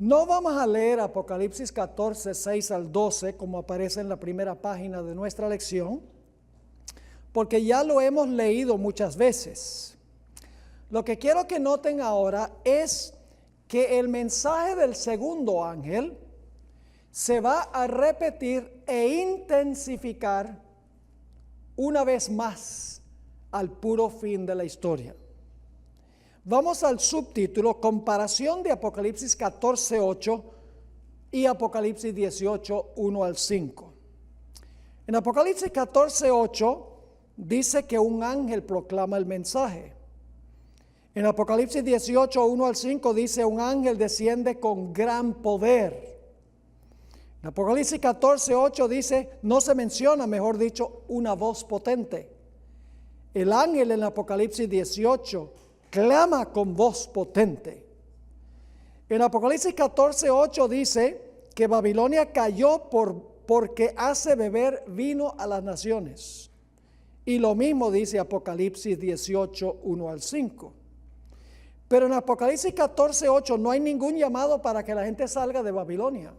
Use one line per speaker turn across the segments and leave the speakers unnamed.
No vamos a leer Apocalipsis 14, 6 al 12, como aparece en la primera página de nuestra lección, porque ya lo hemos leído muchas veces. Lo que quiero que noten ahora es que el mensaje del segundo ángel se va a repetir e intensificar una vez más al puro fin de la historia. Vamos al subtítulo: comparación de Apocalipsis 14, 8 y Apocalipsis 18, 1 al 5. En Apocalipsis 14, 8 dice que un ángel proclama el mensaje. En Apocalipsis 18, 1 al 5 dice: un ángel desciende con gran poder. En Apocalipsis 14, 8 dice, no se menciona, mejor dicho, una voz potente. El ángel en Apocalipsis 18 clama con voz potente. En Apocalipsis 14, 8 dice que Babilonia cayó porque hace beber vino a las naciones. Y lo mismo dice Apocalipsis 18, 1 al 5. Pero en Apocalipsis 14, 8 no hay ningún llamado para que la gente salga de Babilonia.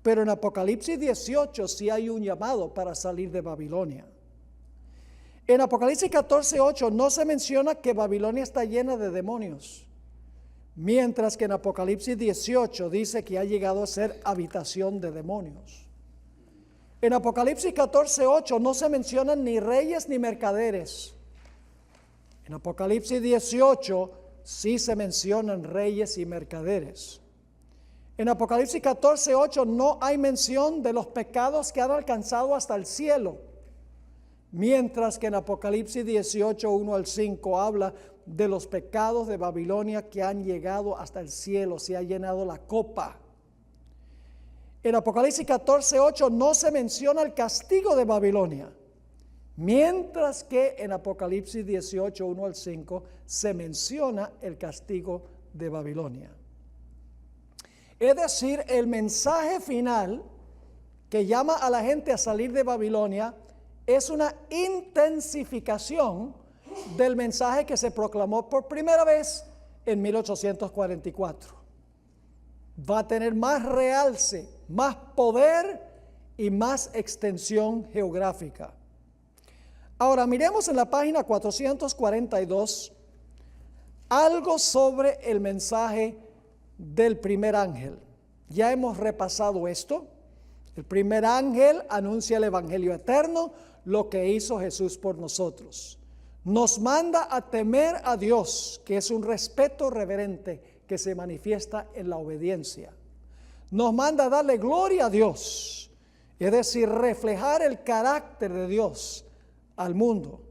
Pero en Apocalipsis 18 sí hay un llamado para salir de Babilonia. En Apocalipsis 14, 8 no se menciona que Babilonia está llena de demonios, mientras que en Apocalipsis 18 dice que ha llegado a ser habitación de demonios. En Apocalipsis 14, 8 no se mencionan ni reyes ni mercaderes. En Apocalipsis 18 sí se mencionan reyes y mercaderes. En Apocalipsis 14, 8 no hay mención de los pecados que han alcanzado hasta el cielo, mientras que en Apocalipsis 18, 1 al 5 habla de los pecados de Babilonia que han llegado hasta el cielo, se ha llenado la copa. En Apocalipsis 14, 8 no se menciona el castigo de Babilonia, mientras que en Apocalipsis 18, 1 al 5 se menciona el castigo de Babilonia. Es decir, el mensaje final que llama a la gente a salir de Babilonia es una intensificación del mensaje que se proclamó por primera vez en 1844. Va a tener más realce, más poder y más extensión geográfica. Ahora miremos en la página 442 algo sobre el mensaje del primer ángel. Ya hemos repasado esto. El primer ángel anuncia el evangelio eterno, lo que hizo Jesús por nosotros. Nos manda a temer a Dios, que es un respeto reverente que se manifiesta en la obediencia. Nos manda a darle gloria a Dios, es decir, reflejar el carácter de Dios al mundo.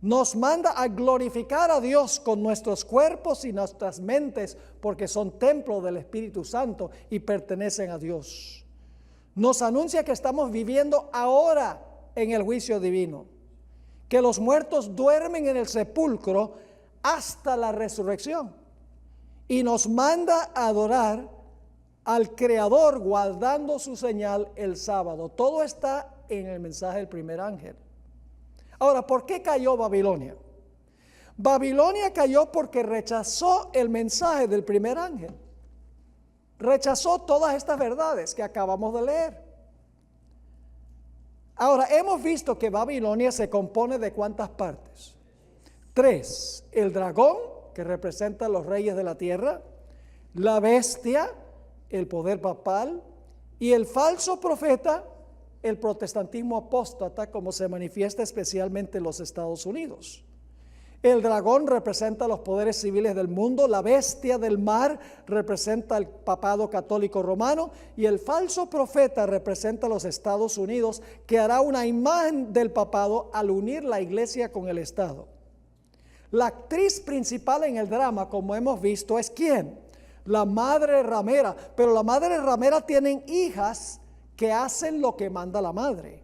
Nos manda a glorificar a Dios con nuestros cuerpos y nuestras mentes, porque son templo del Espíritu Santo y pertenecen a Dios. Nos anuncia que estamos viviendo ahora en el juicio divino, que los muertos duermen en el sepulcro hasta la resurrección, y nos manda a adorar al Creador guardando su señal el sábado. Todo está en el mensaje del primer ángel. Ahora, ¿por qué cayó Babilonia? Babilonia cayó porque rechazó el mensaje del primer ángel. Rechazó todas estas verdades que acabamos de leer. Ahora, hemos visto que Babilonia se compone de ¿cuántas partes? 3. El dragón, que representa a los reyes de la tierra, la bestia, el poder papal, y el falso profeta, el protestantismo apóstata, como se manifiesta especialmente en los Estados Unidos. El dragón representa los poderes civiles del mundo, la bestia del mar representa el papado católico romano, y el falso profeta representa los Estados Unidos, que hará una imagen del papado al unir la iglesia con el Estado. La actriz principal en el drama, como hemos visto, es ¿quién? La madre ramera, pero la madre ramera tienen hijas que hacen lo que manda la madre.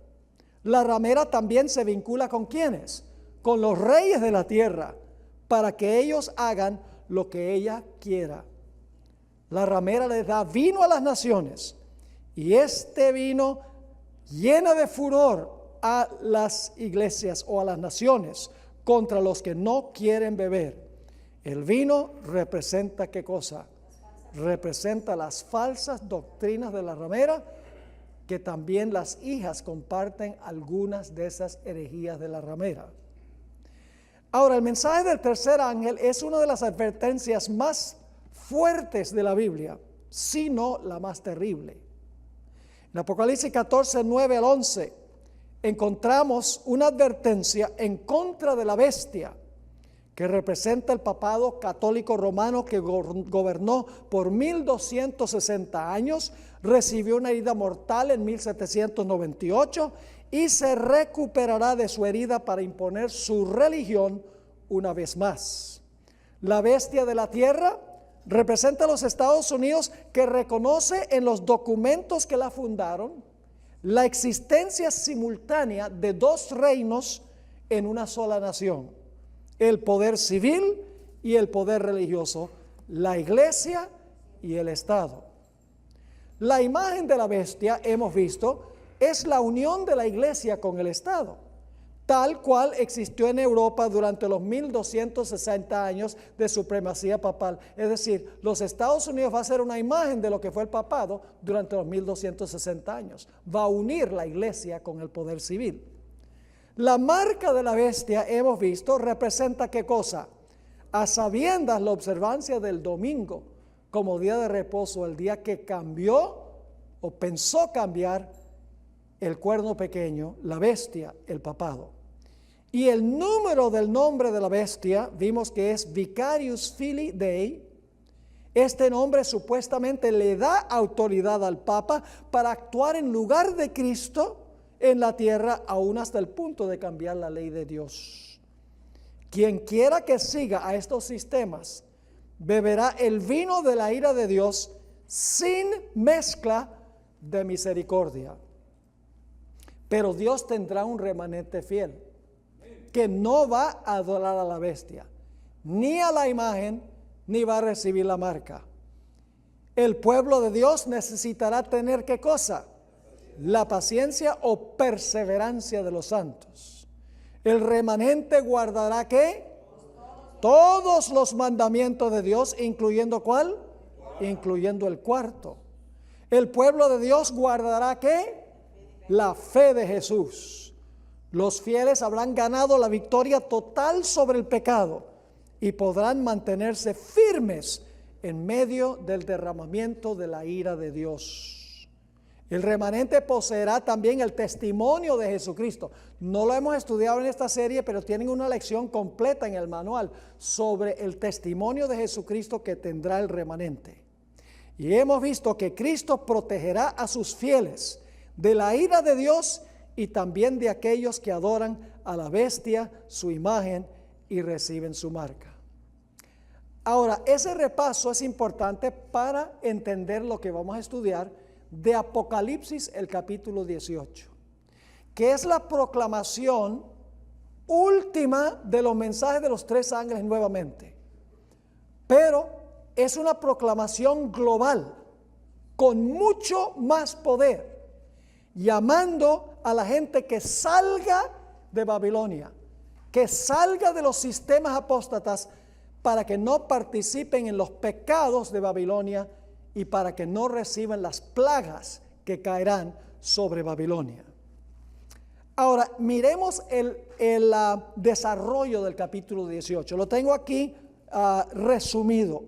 La ramera también se vincula ¿con quiénes? Con los reyes de la tierra, para que ellos hagan lo que ella quiera. La ramera les da vino a las naciones, y este vino llena de furor a las iglesias o a las naciones contra los que no quieren beber. El vino representa ¿qué cosa? representa las falsas doctrinas de la ramera, que también las hijas comparten algunas de esas herejías de la ramera. Ahora, el mensaje del tercer ángel es una de las advertencias más fuertes de la Biblia, si no la más terrible. En Apocalipsis 14, 9 al 11, encontramos una advertencia en contra de la bestia, que representa el papado católico romano que gobernó por 1260 años, recibió una herida mortal en 1798 y se recuperará de su herida para imponer su religión una vez más. La bestia de la tierra representa a los Estados Unidos, que reconoce en los documentos que la fundaron la existencia simultánea de dos reinos en una sola nación: el poder civil y el poder religioso, la iglesia y el Estado. La imagen de la bestia, hemos visto, es la unión de la iglesia con el Estado, tal cual existió en Europa durante los 1260 años de supremacía papal. Es decir, los Estados Unidos va a ser una imagen de lo que fue el papado durante los 1260 años. Va a unir la iglesia con el poder civil. La marca de la bestia, hemos visto, representa ¿qué cosa? A sabiendas la observancia del domingo como día de reposo, el día que cambió o pensó cambiar el cuerno pequeño, la bestia, el papado. Y el número del nombre de la bestia, vimos que es Vicarius Filii Dei. Este nombre supuestamente le da autoridad al Papa para actuar en lugar de Cristo en la tierra, aún hasta el punto de cambiar la ley de Dios. Quien quiera que siga a estos sistemas beberá el vino de la ira de Dios sin mezcla de misericordia. Pero Dios tendrá un remanente fiel que no va a adorar a la bestia, ni a la imagen, ni va a recibir la marca. El pueblo de Dios necesitará tener ¿qué cosa? La paciencia o perseverancia de los santos. El remanente guardará ¿qué? Todos los mandamientos de Dios, incluyendo ¿cuál? Incluyendo el cuarto. El pueblo de Dios guardará ¿qué? La fe de Jesús. Los fieles habrán ganado la victoria total sobre el pecado y podrán mantenerse firmes en medio del derramamiento de la ira de Dios. El remanente poseerá también el testimonio de Jesucristo. No lo hemos estudiado en esta serie, pero tienen una lección completa en el manual sobre el testimonio de Jesucristo que tendrá el remanente. Y hemos visto que Cristo protegerá a sus fieles de la ira de Dios y también de aquellos que adoran a la bestia, su imagen y reciben su marca. Ahora, ese repaso es importante para entender lo que vamos a estudiar de Apocalipsis, el capítulo 18, que es la proclamación última de los mensajes de los tres ángeles nuevamente. Pero es una proclamación global, con mucho más poder, llamando a la gente que salga de Babilonia, que salga de los sistemas apóstatas para que no participen en los pecados de Babilonia y para que no reciban las plagas que caerán sobre Babilonia. Ahora, miremos el desarrollo del capítulo 18. Lo tengo aquí resumido.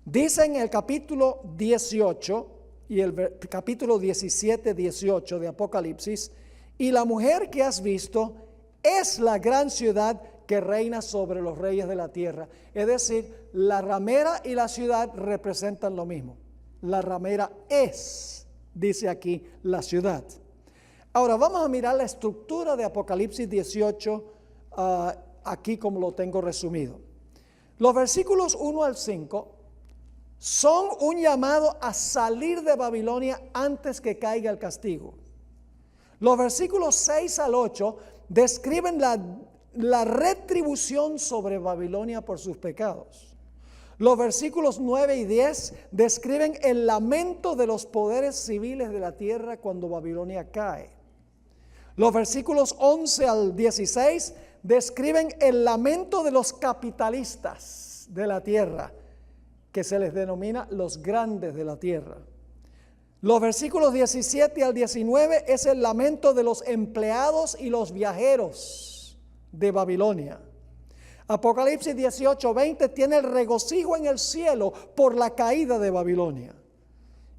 Dice en el capítulo 18 y el capítulo 17, 18 de Apocalipsis: y la mujer que has visto es la gran ciudad que reina sobre los reyes de la tierra. Es decir, la ramera y la ciudad representan lo mismo. La ramera es, dice aquí, la ciudad. Ahora vamos a mirar la estructura de Apocalipsis 18, aquí como lo tengo resumido. Los versículos 1 al 5 son un llamado a salir de Babilonia antes que caiga el castigo. Los versículos 6 al 8 describen la retribución sobre Babilonia por sus pecados. Los versículos 9 y 10 describen el lamento de los poderes civiles de la tierra cuando Babilonia cae. Los versículos 11 al 16 describen el lamento de los capitalistas de la tierra que se les denomina los grandes de la tierra. Los versículos 17 al 19 es el lamento de los empleados y los viajeros de Babilonia. Apocalipsis 18:20 tiene el regocijo en el cielo por la caída de Babilonia.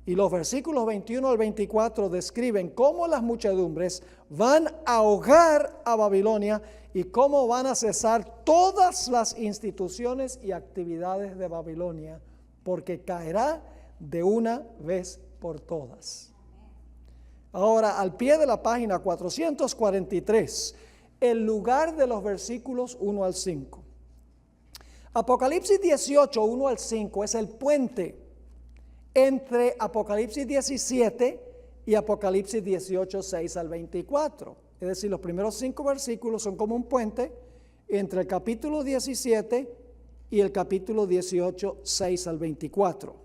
Y los versículos 21 al 24 describen cómo las muchedumbres van a ahogar a Babilonia y cómo van a cesar todas las instituciones y actividades de Babilonia, porque caerá de una vez por todas. Ahora, al pie de la página 443, el lugar de los versículos 1 al 5. Apocalipsis 18, 1 al 5 es el puente entre Apocalipsis 17 y Apocalipsis 18, 6 al 24. Es decir, los primeros 5 versículos son como un puente entre el capítulo 17 y el capítulo 18, 6 al 24.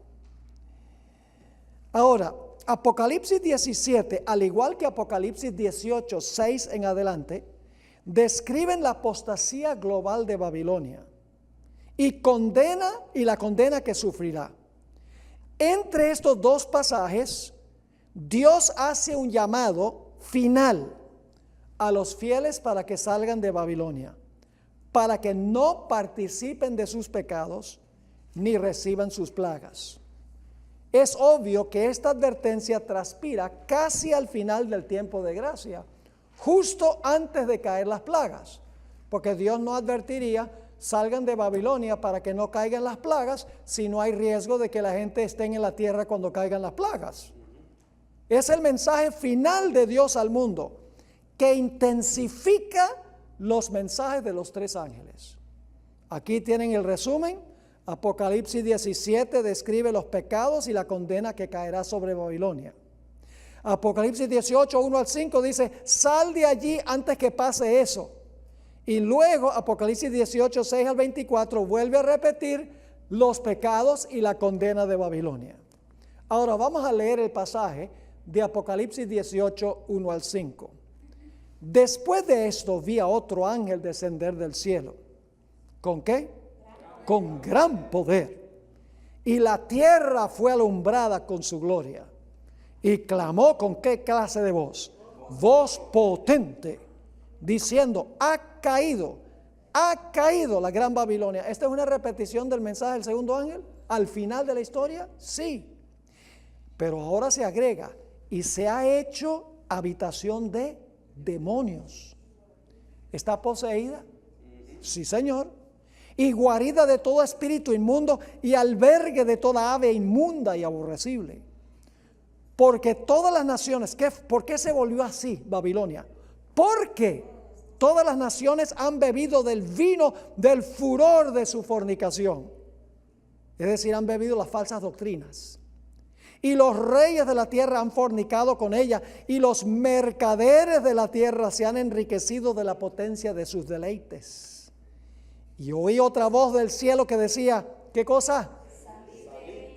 Ahora, Apocalipsis 17, al igual que Apocalipsis 18, 6 en adelante, describen la apostasía global de Babilonia y la condena que sufrirá. Entre estos dos pasajes, Dios hace un llamado final a los fieles para que salgan de Babilonia, para que no participen de sus pecados ni reciban sus plagas. Es obvio que esta advertencia transpira casi al final del tiempo de gracia, justo antes de caer las plagas, porque Dios no advertiría: salgan de Babilonia para que no caigan las plagas, si no hay riesgo de que la gente esté en la tierra cuando caigan las plagas. Es el mensaje final de Dios al mundo, que intensifica los mensajes de los 3 ángeles. Aquí tienen el resumen. Apocalipsis 17 describe los pecados y la condena que caerá sobre Babilonia. Apocalipsis 18, 1 al 5 dice: sal de allí antes que pase eso. Y luego Apocalipsis 18, 6 al 24 vuelve a repetir los pecados y la condena de Babilonia. Ahora vamos a leer el pasaje de Apocalipsis 18, 1 al 5. Después de esto vi a otro ángel descender del cielo. ¿Con qué? Con gran poder. Y la tierra fue alumbrada con su gloria. Y clamó con qué clase de voz. Voz potente, diciendo: ha caído la gran Babilonia. ¿Esta es una repetición del mensaje del segundo ángel al final de la historia? Sí. Pero ahora se agrega: y se ha hecho habitación de demonios. ¿Está poseída? Sí, Señor. Y guarida de todo espíritu inmundo y albergue de toda ave inmunda y aborrecible. Porque todas las naciones, ¿por qué se volvió así Babilonia? Porque todas las naciones han bebido del vino del furor de su fornicación. Es decir, han bebido las falsas doctrinas. Y los reyes de la tierra han fornicado con ella, y los mercaderes de la tierra se han enriquecido de la potencia de sus deleites. Y oí otra voz del cielo que decía: ¿qué cosa?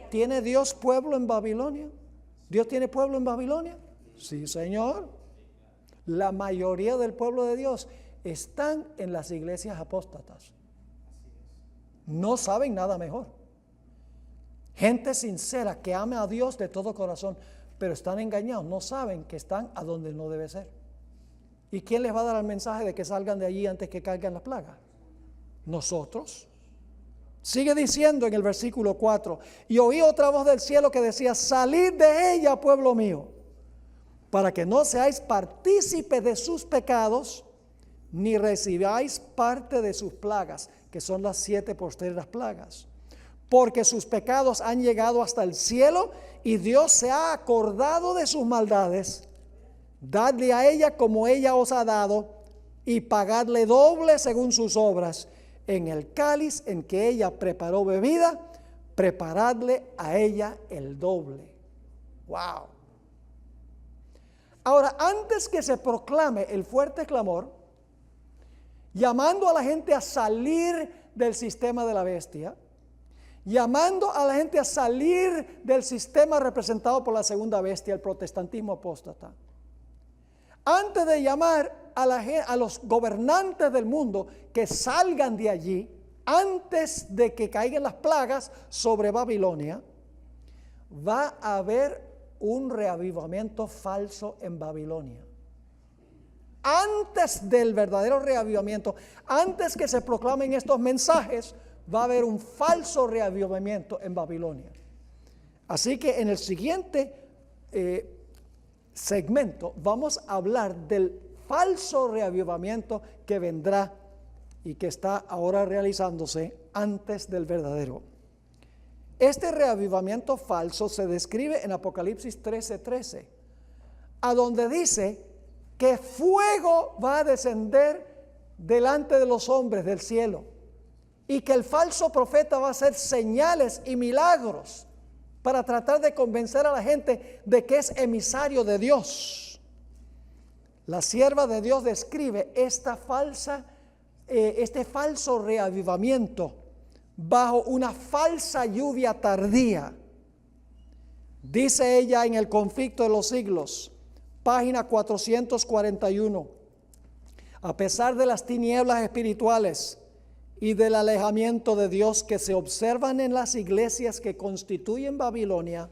¿Tiene Dios pueblo en Babilonia? ¿Dios tiene pueblo en Babilonia? Sí, Señor. La mayoría del pueblo de Dios están en las iglesias apóstatas. No saben nada mejor. Gente sincera que ama a Dios de todo corazón, pero están engañados, no saben que están a donde no debe ser. ¿Y quién les va a dar el mensaje de que salgan de allí antes que caigan las plagas? Nosotros. Sigue diciendo en el versículo 4: y oí otra voz del cielo que decía: salid de ella, pueblo mío, para que no seáis partícipes de sus pecados, ni recibáis parte de sus plagas, que son las 7 postreras plagas. Porque sus pecados han llegado hasta el cielo, y Dios se ha acordado de sus maldades. Dadle a ella como ella os ha dado, y pagadle doble según sus obras. En el cáliz en que ella preparó bebida, preparadle a ella el doble. Wow. Ahora, antes que se proclame el fuerte clamor, llamando a la gente a salir del sistema de la bestia, llamando a la gente a salir del sistema representado por la segunda bestia, el protestantismo apóstata. Antes de llamar a los gobernantes del mundo que salgan de allí, antes de que caigan las plagas sobre Babilonia, va a haber un reavivamiento falso en Babilonia. Antes del verdadero reavivamiento, antes que se proclamen estos mensajes, va a haber un falso reavivamiento en Babilonia. Así que en el siguiente segmento vamos a hablar del falso reavivamiento que vendrá y que está ahora realizándose antes del verdadero. Este reavivamiento falso se describe en Apocalipsis 13:13, a donde dice que fuego va a descender delante de los hombres del cielo y que el falso profeta va a hacer señales y milagros para tratar de convencer a la gente de que es emisario de Dios. La sierva de Dios describe este falso reavivamiento bajo una falsa lluvia tardía. Dice ella en El conflicto de los siglos, página 441, a pesar de las tinieblas espirituales y del alejamiento de Dios que se observan en las iglesias que constituyen Babilonia,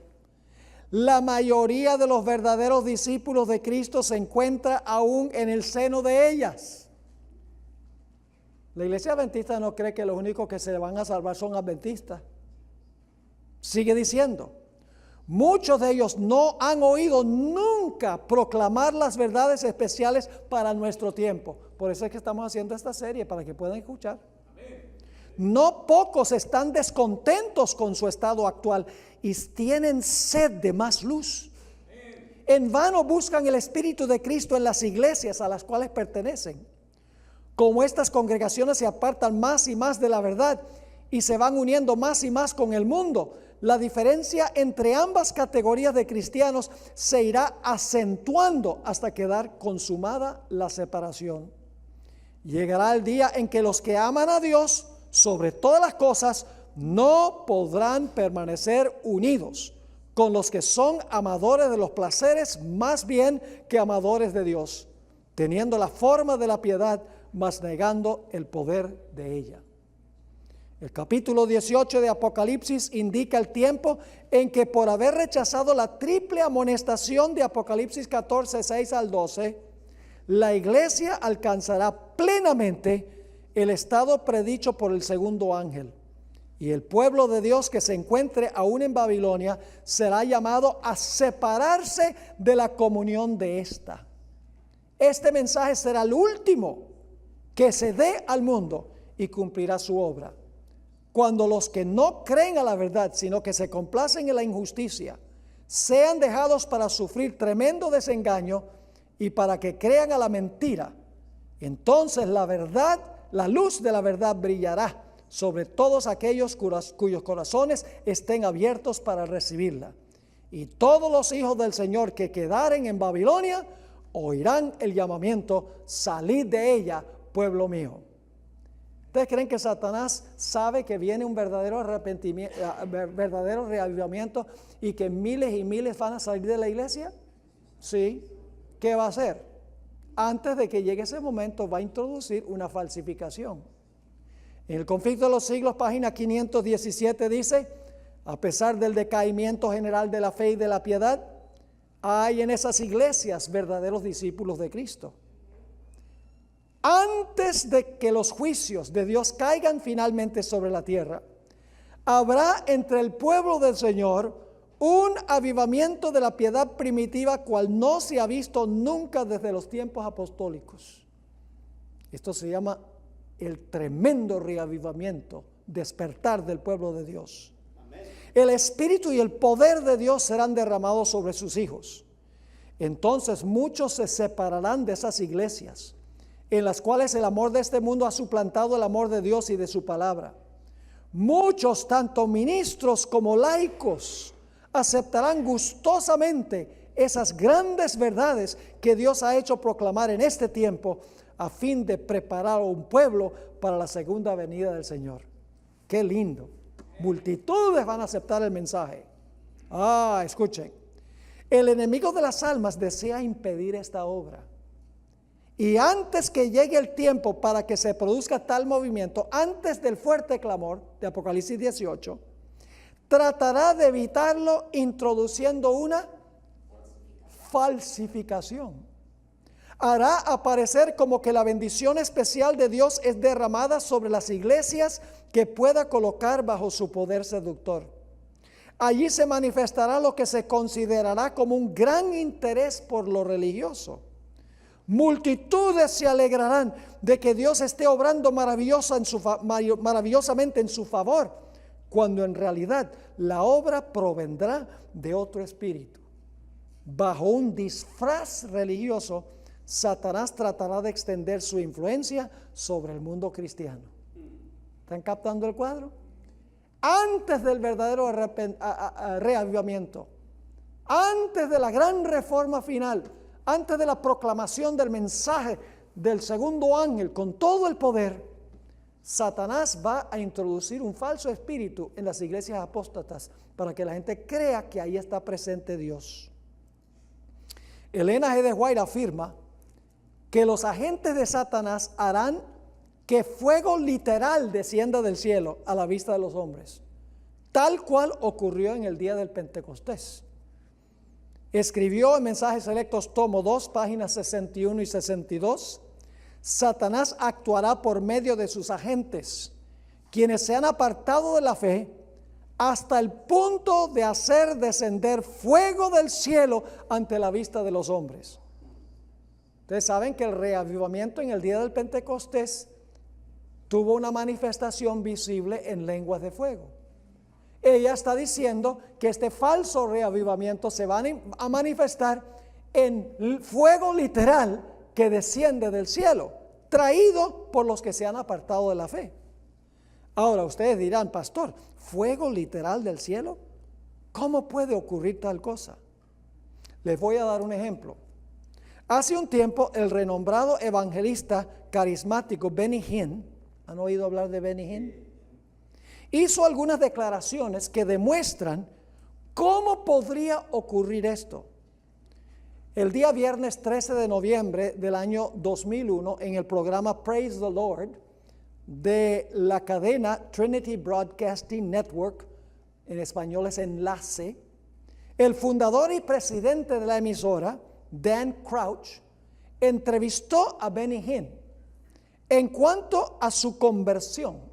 la mayoría de los verdaderos discípulos de Cristo se encuentra aún en el seno de ellas. La iglesia adventista no cree que los únicos que se van a salvar son adventistas. Sigue diciendo, muchos de ellos no han oído nunca proclamar las verdades especiales para nuestro tiempo. Por eso es que estamos haciendo esta serie, para que puedan escuchar. No pocos están descontentos con su estado actual y tienen sed de más luz. En vano buscan el Espíritu de Cristo en las iglesias a las cuales pertenecen. Como estas congregaciones se apartan más y más de la verdad y se van uniendo más y más con el mundo, la diferencia entre ambas categorías de cristianos se irá acentuando hasta quedar consumada la separación. Llegará el día en que los que aman a Dios sobre todas las cosas no podrán permanecer unidos con los que son amadores de los placeres más bien que amadores de Dios, teniendo la forma de la piedad, mas negando el poder de ella. El capítulo 18 de Apocalipsis indica el tiempo en que, por haber rechazado la triple amonestación de Apocalipsis 14, 6 al 12, la iglesia alcanzará plenamente el estado predicho por el segundo ángel, y el pueblo de Dios que se encuentre aún en Babilonia será llamado a separarse de la comunión de esta. Este mensaje será el último que se dé al mundo y cumplirá su obra. Cuando los que no creen a la verdad, sino que se complacen en la injusticia, sean dejados para sufrir tremendo desengaño y para que crean a la mentira, entonces la verdad, la luz de la verdad brillará sobre todos aquellos cuyos corazones estén abiertos para recibirla. Y todos los hijos del Señor que quedaren en Babilonia oirán el llamamiento: salid de ella, pueblo mío. ¿Ustedes creen que Satanás sabe que viene un verdadero arrepentimiento, verdadero reavivamiento y que miles y miles van a salir de la iglesia? Sí. ¿Qué va a hacer? Antes de que llegue ese momento va a introducir una falsificación. En El conflicto de los siglos, página 517 dice: a pesar del decaimiento general de la fe y de la piedad, hay en esas iglesias verdaderos discípulos de Cristo. Antes de que los juicios de Dios caigan finalmente sobre la tierra, habrá entre el pueblo del Señor un avivamiento de la piedad primitiva cual no se ha visto nunca desde los tiempos apostólicos. Esto se llama el tremendo reavivamiento, despertar del pueblo de Dios. Amén. El Espíritu y el poder de Dios serán derramados sobre sus hijos. Entonces muchos se separarán de esas iglesias, en las cuales el amor de este mundo ha suplantado el amor de Dios y de su palabra. Muchos, tanto ministros como laicos, aceptarán gustosamente esas grandes verdades que Dios ha hecho proclamar en este tiempo, a fin de preparar a un pueblo para la segunda venida del Señor. ¡Qué lindo! Multitudes van a aceptar el mensaje. Escuchen. El enemigo de las almas desea impedir esta obra. Y antes que llegue el tiempo para que se produzca tal movimiento, antes del fuerte clamor de Apocalipsis 18, tratará de evitarlo introduciendo una falsificación. Hará aparecer como que la bendición especial de Dios es derramada sobre las iglesias que pueda colocar bajo su poder seductor. Allí se manifestará lo que se considerará como un gran interés por lo religioso. Multitudes se alegrarán de que Dios esté obrando maravillosamente en su favor, cuando en realidad la obra provendrá de otro espíritu. Bajo un disfraz religioso, Satanás tratará de extender su influencia sobre el mundo cristiano. ¿Están captando el cuadro? Antes del verdadero reavivamiento, antes de la gran reforma final, antes de la proclamación del mensaje del segundo ángel con todo el poder, Satanás va a introducir un falso espíritu en las iglesias apóstatas para que la gente crea que ahí está presente Dios. Elena G. de White afirma que los agentes de Satanás harán que fuego literal descienda del cielo a la vista de los hombres, tal cual ocurrió en el día del Pentecostés. Escribió en Mensajes Selectos, tomo 2, páginas 61 y 62, Satanás actuará por medio de sus agentes, quienes se han apartado de la fe, hasta el punto de hacer descender fuego del cielo ante la vista de los hombres. Ustedes saben que el reavivamiento en el día del Pentecostés tuvo una manifestación visible en lenguas de fuego. Ella está diciendo que este falso reavivamiento se va a manifestar en fuego literal que desciende del cielo, traído por los que se han apartado de la fe. Ahora ustedes dirán, pastor, ¿fuego literal del cielo? ¿Cómo puede ocurrir tal cosa? Les voy a dar un ejemplo. Hace un tiempo el renombrado evangelista carismático Benny Hinn, ¿han oído hablar de Benny Hinn? Hizo algunas declaraciones que demuestran cómo podría ocurrir esto. El día viernes 13 de noviembre del año 2001, en el programa Praise the Lord de la cadena Trinity Broadcasting Network, en español es Enlace, el fundador y presidente de la emisora, Dan Crouch, entrevistó a Benny Hinn en cuanto a su conversión.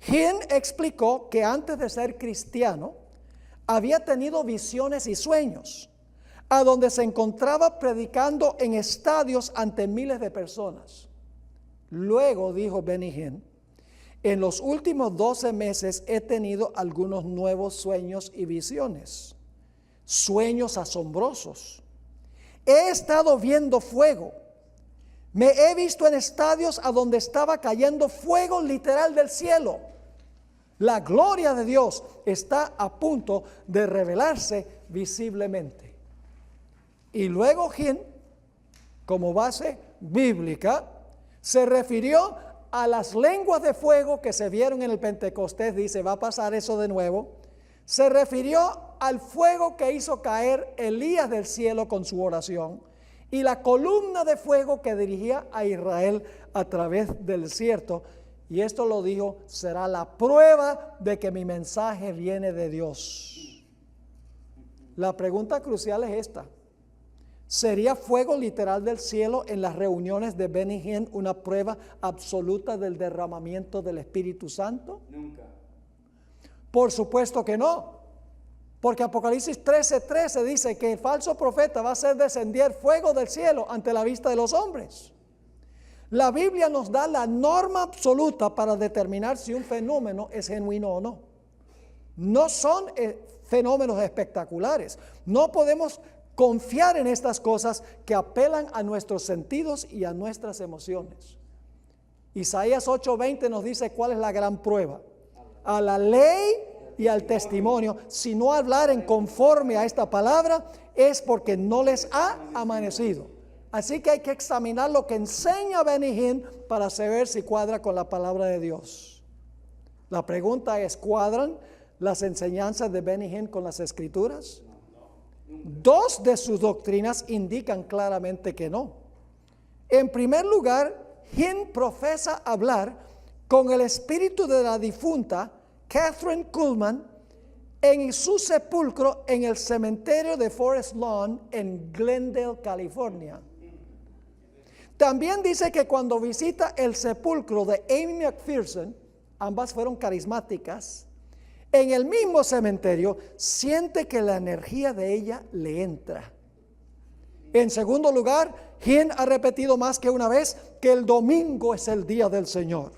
Hinn explicó que antes de ser cristiano había tenido visiones y sueños, a donde se encontraba predicando en estadios ante miles de personas. Luego, dijo Benny Hinn, en los últimos 12 meses he tenido algunos nuevos sueños y visiones, sueños asombrosos. He estado viendo fuego. Me he visto en estadios a donde estaba cayendo fuego literal del cielo. La gloria de Dios está a punto de revelarse visiblemente. Y luego Hinn, como base bíblica, se refirió a las lenguas de fuego que se vieron en el Pentecostés. Dice, va a pasar eso de nuevo. Se refirió al fuego que hizo caer Elías del cielo con su oración y la columna de fuego que dirigía a Israel a través del desierto. Y esto lo dijo, será la prueba de que mi mensaje viene de Dios. La pregunta crucial es esta. ¿Sería fuego literal del cielo en las reuniones de Benny Hinn una prueba absoluta del derramamiento del Espíritu Santo?
Nunca.
Por supuesto que no. Porque Apocalipsis 13:13 dice que el falso profeta va a hacer descender fuego del cielo ante la vista de los hombres. La Biblia nos da la norma absoluta para determinar si un fenómeno es genuino o no. No son fenómenos espectaculares. No podemos confiar en estas cosas que apelan a nuestros sentidos y a nuestras emociones. Isaías 8:20 nos dice cuál es la gran prueba. A la ley y al testimonio, si no hablaren conforme a esta palabra, es porque no les ha amanecido. Así que hay que examinar lo que enseña Benny Hinn para saber si cuadra con la palabra de Dios. La pregunta es, ¿cuadran las enseñanzas de Benny Hinn con las Escrituras? Dos de sus doctrinas indican claramente que no. En primer lugar, Hinn profesa hablar con el espíritu de la difunta Catherine Kuhlman en su sepulcro en el cementerio de Forest Lawn en Glendale, California. También dice que cuando visita el sepulcro de Amy McPherson, ambas fueron carismáticas, en el mismo cementerio siente que la energía de ella le entra. En segundo lugar, Hinn ha repetido más que una vez que el domingo es el día del Señor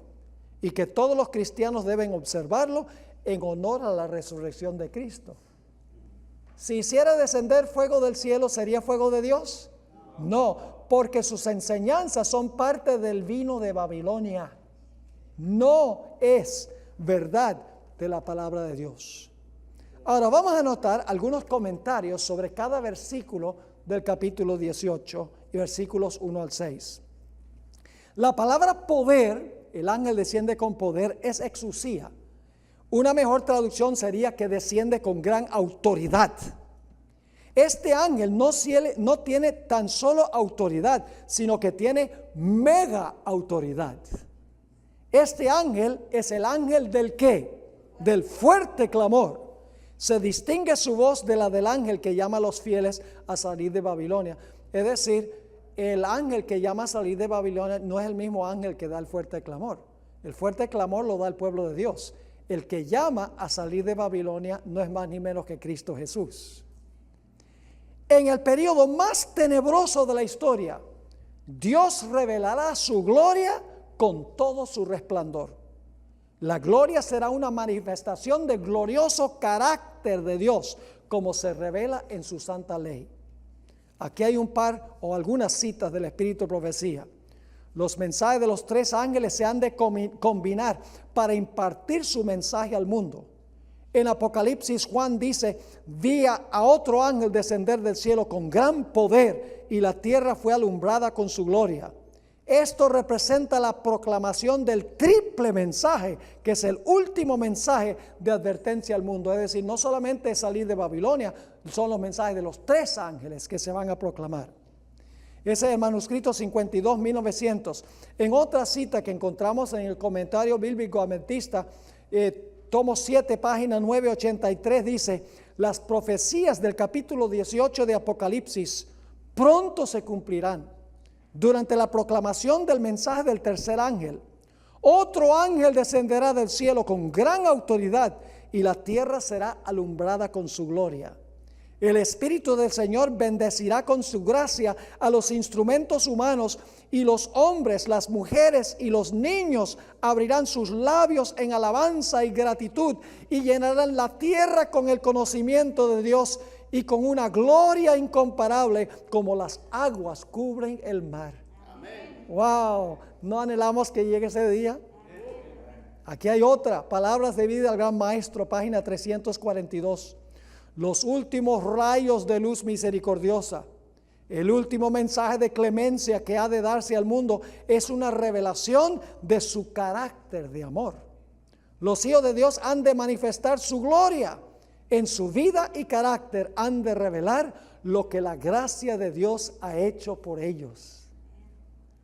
y que todos los cristianos deben observarlo en honor a la resurrección de Cristo. Si hiciera descender fuego del cielo, ¿sería fuego de Dios? No, porque sus enseñanzas son parte del vino de Babilonia. No es verdad de la palabra de Dios. Ahora vamos a notar algunos comentarios sobre cada versículo del capítulo 18 y versículos 1 al 6. La palabra poder, el ángel desciende con poder, es exusía. Una mejor traducción sería que desciende con gran autoridad. Este ángel no tiene tan solo autoridad, sino que tiene mega autoridad. Este ángel es el ángel del ¿qué? Del fuerte clamor. Se distingue su voz de la del ángel que llama a los fieles a salir de Babilonia. Es decir, el ángel que llama a salir de Babilonia no es el mismo ángel que da el fuerte clamor. El fuerte clamor lo da el pueblo de Dios. El que llama a salir de Babilonia no es más ni menos que Cristo Jesús. En el periodo más tenebroso de la historia, Dios revelará su gloria con todo su resplandor. La gloria será una manifestación del glorioso carácter de Dios, como se revela en su santa ley. Aquí hay un par o algunas citas del Espíritu de Profecía. Los mensajes de los tres ángeles se han de combinar para impartir su mensaje al mundo. En Apocalipsis, Juan dice: vi a otro ángel descender del cielo con gran poder y la tierra fue alumbrada con su gloria. Esto representa la proclamación del triple mensaje, que es el último mensaje de advertencia al mundo. Es decir, no solamente salir de Babilonia, son los mensajes de los tres ángeles que se van a proclamar. Ese es el manuscrito 52, 1900. En otra cita que encontramos en el comentario bíblico adventista, tomo 7, página 983, dice: las profecías del capítulo 18 de Apocalipsis pronto se cumplirán. Durante la proclamación del mensaje del tercer ángel, otro ángel descenderá del cielo con gran autoridad y la tierra será alumbrada con su gloria. El Espíritu del Señor bendecirá con su gracia a los instrumentos humanos y los hombres, las mujeres y los niños abrirán sus labios en alabanza y gratitud y llenarán la tierra con el conocimiento de Dios y con una gloria incomparable como las aguas cubren el mar. Amén. Wow, ¿no anhelamos que llegue ese día? Aquí hay otra, Palabras de vida al Gran Maestro, página 342. Los últimos rayos de luz misericordiosa, el último mensaje de clemencia que ha de darse al mundo es una revelación de su carácter de amor. Los hijos de Dios han de manifestar su gloria. En su vida y carácter han de revelar lo que la gracia de Dios ha hecho por ellos.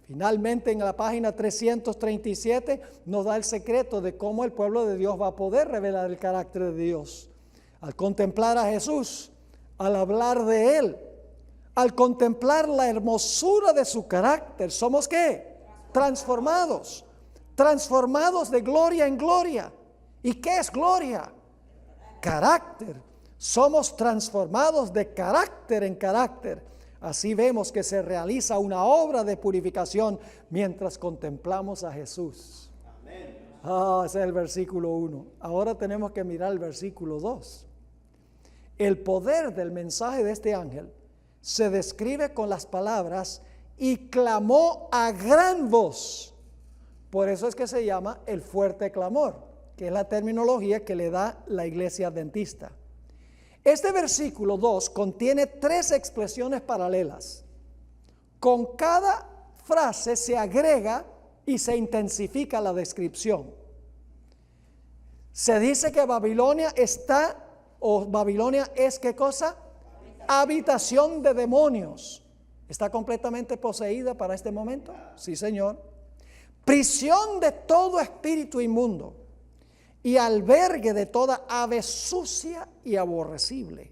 Finalmente, en la página 337 nos da el secreto de cómo el pueblo de Dios va a poder revelar el carácter de Dios. Al contemplar a Jesús, al hablar de Él, al contemplar la hermosura de su carácter, ¿somos qué? Transformados. Transformados de gloria en gloria. ¿Y qué es gloria? Carácter. Somos transformados de carácter en carácter. Así vemos que se realiza una obra de purificación mientras contemplamos a Jesús. Ese es el versículo 1. Ahora tenemos que mirar el versículo 2. El poder del mensaje de este ángel se describe con las palabras: y clamó a gran voz. Por eso es que se llama el fuerte clamor, que es la terminología que le da la iglesia adventista. Este versículo 2 contiene 3 expresiones paralelas. Con cada frase se agrega y se intensifica la descripción. Se dice que Babilonia está, o Babilonia es ¿qué cosa? Habitación de demonios. ¿Está completamente poseída para este momento? Sí, Señor. Prisión de todo espíritu inmundo y albergue de toda ave sucia y aborrecible.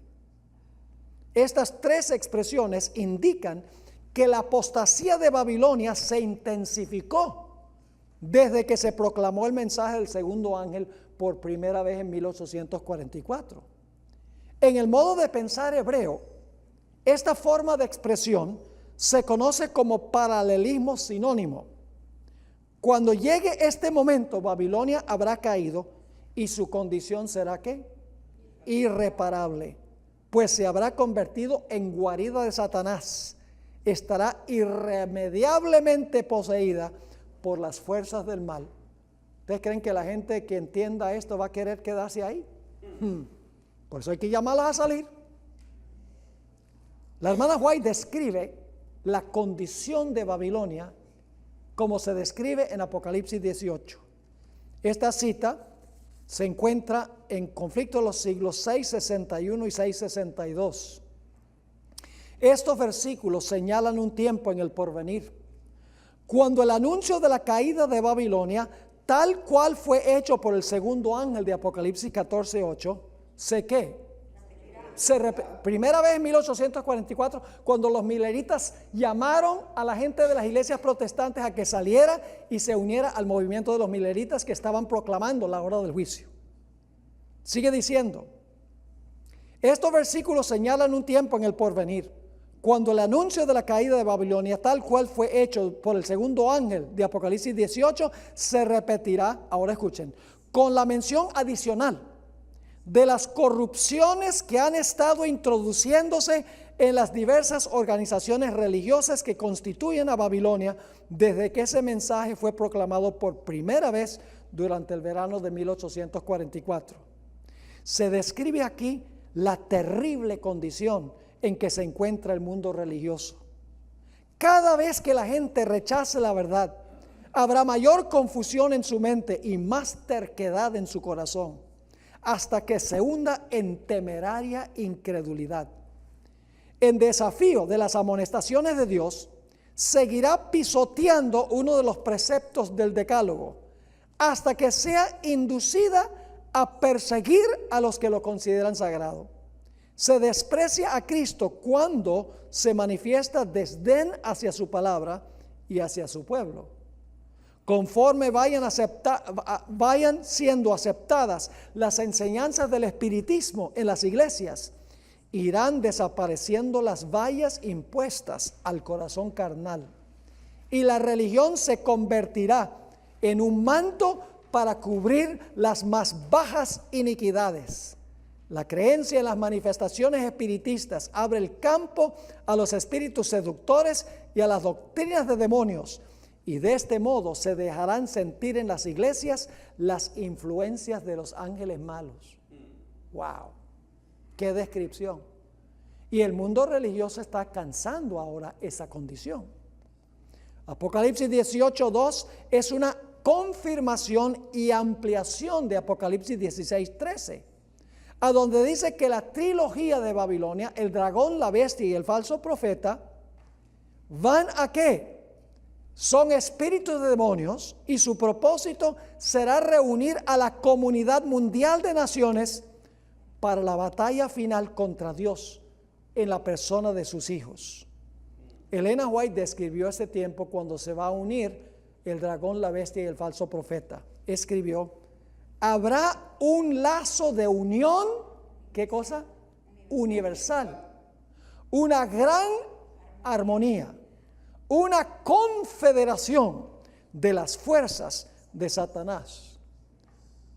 Estas tres expresiones indican que la apostasía de Babilonia se intensificó desde que se proclamó el mensaje del segundo ángel por primera vez en 1844. En el modo de pensar hebreo, esta forma de expresión se conoce como paralelismo sinónimo. Cuando llegue este momento, Babilonia habrá caído y su condición será ¿qué? Irreparable, pues se habrá convertido en guarida de Satanás. Estará irremediablemente poseída por las fuerzas del mal. ¿Ustedes creen que la gente que entienda esto va a querer quedarse ahí? Por eso hay que llamarlas a salir. La hermana White describe la condición de Babilonia como se describe en Apocalipsis 18. Esta cita se encuentra en Conflicto de los Siglos 661 y 662. Estos versículos señalan un tiempo en el porvenir, cuando el anuncio de la caída de Babilonia, tal cual fue hecho por el segundo ángel de Apocalipsis 14:8, primera vez en 1844, cuando los mileritas llamaron a la gente de las iglesias protestantes a que saliera y se uniera al movimiento de los mileritas que estaban proclamando la hora del juicio. Sigue diciendo, estos versículos señalan un tiempo en el porvenir, cuando el anuncio de la caída de Babilonia, tal cual fue hecho por el segundo ángel de Apocalipsis 18, se repetirá, ahora escuchen, con la mención adicional de las corrupciones que han estado introduciéndose en las diversas organizaciones religiosas que constituyen a Babilonia desde que ese mensaje fue proclamado por primera vez durante el verano de 1844. Se describe aquí la terrible condición en que se encuentra el mundo religioso. Cada vez que la gente rechace la verdad, habrá mayor confusión en su mente y más terquedad en su corazón, hasta que se hunda en temeraria incredulidad. En desafío de las amonestaciones de Dios, seguirá pisoteando uno de los preceptos del Decálogo, hasta que sea inducida a perseguir a los que lo consideran sagrado. Se desprecia a Cristo cuando se manifiesta desdén hacia su palabra y hacia su pueblo. Conforme vayan siendo aceptadas las enseñanzas del espiritismo en las iglesias, irán desapareciendo las vallas impuestas al corazón carnal, y la religión se convertirá en un manto para cubrir las más bajas iniquidades. La creencia en las manifestaciones espiritistas abre el campo a los espíritus seductores y a las doctrinas de demonios, y de este modo se dejarán sentir en las iglesias las influencias de los ángeles malos. ¡Wow! ¡Qué descripción! Y el mundo religioso está alcanzando ahora esa condición. Apocalipsis 18:2 es una confirmación y ampliación de Apocalipsis 16:13, a donde dice que la trilogía de Babilonia, el dragón, la bestia y el falso profeta, van a ¿qué? Son espíritus de demonios, y su propósito será reunir a la comunidad mundial de naciones para la batalla final contra Dios en la persona de sus hijos. Elena White describió este tiempo cuando se va a unir el dragón, la bestia y el falso profeta. Escribió: habrá un lazo de unión, ¿qué cosa? Universal, una gran armonía, una confederación de las fuerzas de Satanás.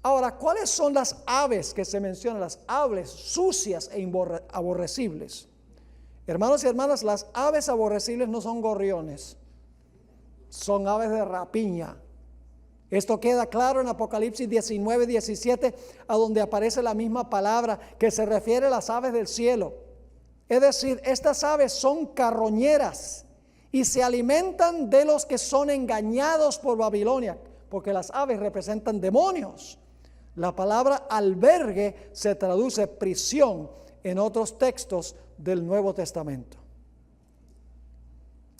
Ahora, ¿cuáles son las aves que se mencionan? Las aves sucias e aborrecibles. Hermanos y hermanas, las aves aborrecibles no son gorriones, son aves de rapiña. Esto queda claro en Apocalipsis 19:17, a donde aparece la misma palabra que se refiere a las aves del cielo. Es decir, estas aves son carroñeras y se alimentan de los que son engañados por Babilonia, porque las aves representan demonios. La palabra albergue se traduce prisión en otros textos del Nuevo Testamento.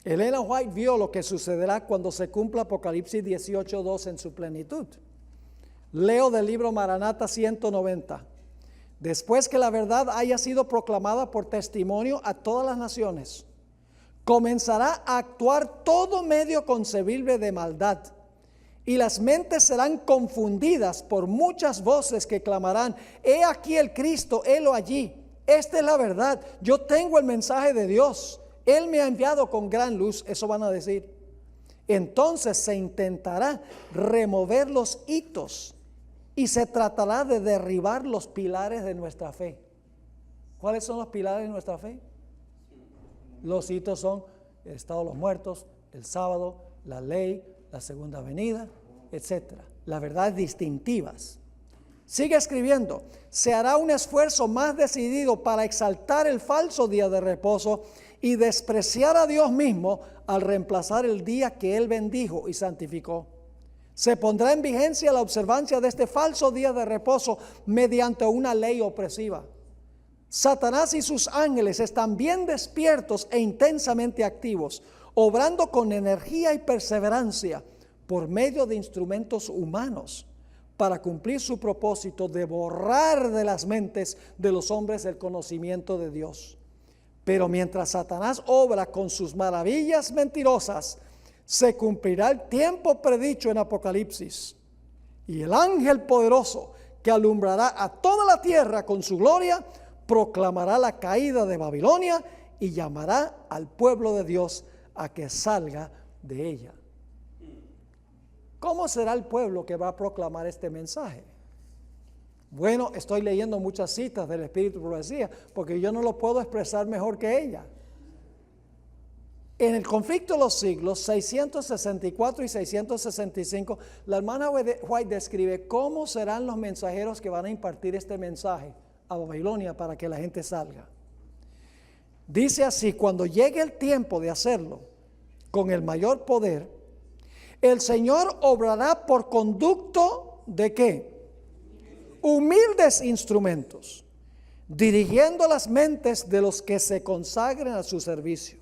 Elena White vio lo que sucederá cuando se cumpla Apocalipsis 18:2 en su plenitud. Leo del libro Maranata 190. Después que la verdad haya sido proclamada por testimonio a todas las naciones, comenzará a actuar todo medio concebible de maldad, y las mentes serán confundidas por muchas voces que clamarán: he aquí el Cristo, helo allí. Esta es la verdad, yo tengo el mensaje de Dios, Él me ha enviado con gran luz. Eso van a decir. Entonces se intentará remover los hitos y se tratará de derribar los pilares de nuestra fe. ¿Cuáles son los pilares de nuestra fe? Los hitos son el estado de los muertos, el sábado, la ley, la segunda venida, etc. Las verdades distintivas. Sigue escribiendo: se hará un esfuerzo más decidido para exaltar el falso día de reposo y despreciar a Dios mismo al reemplazar el día que Él bendijo y santificó. Se pondrá en vigencia la observancia de este falso día de reposo mediante una ley opresiva. Satanás y sus ángeles están bien despiertos e intensamente activos, obrando con energía y perseverancia por medio de instrumentos humanos para cumplir su propósito de borrar de las mentes de los hombres el conocimiento de Dios. Pero mientras Satanás obra con sus maravillas mentirosas, se cumplirá el tiempo predicho en Apocalipsis, y el ángel poderoso que alumbrará a toda la tierra con su gloria proclamará la caída de Babilonia y llamará al pueblo de Dios a que salga de ella. ¿Cómo será el pueblo que va a proclamar este mensaje? Bueno, estoy leyendo muchas citas del Espíritu de Profecía porque yo no lo puedo expresar mejor que ella. En el conflicto de los siglos 664 y 665, la hermana White describe cómo serán los mensajeros que van a impartir este mensaje a Babilonia para que la gente salga. Dice así: cuando llegue el tiempo de hacerlo con el mayor poder, el Señor obrará por conducto de ¿qué? Humildes instrumentos, dirigiendo las mentes de los que se consagren a su servicio.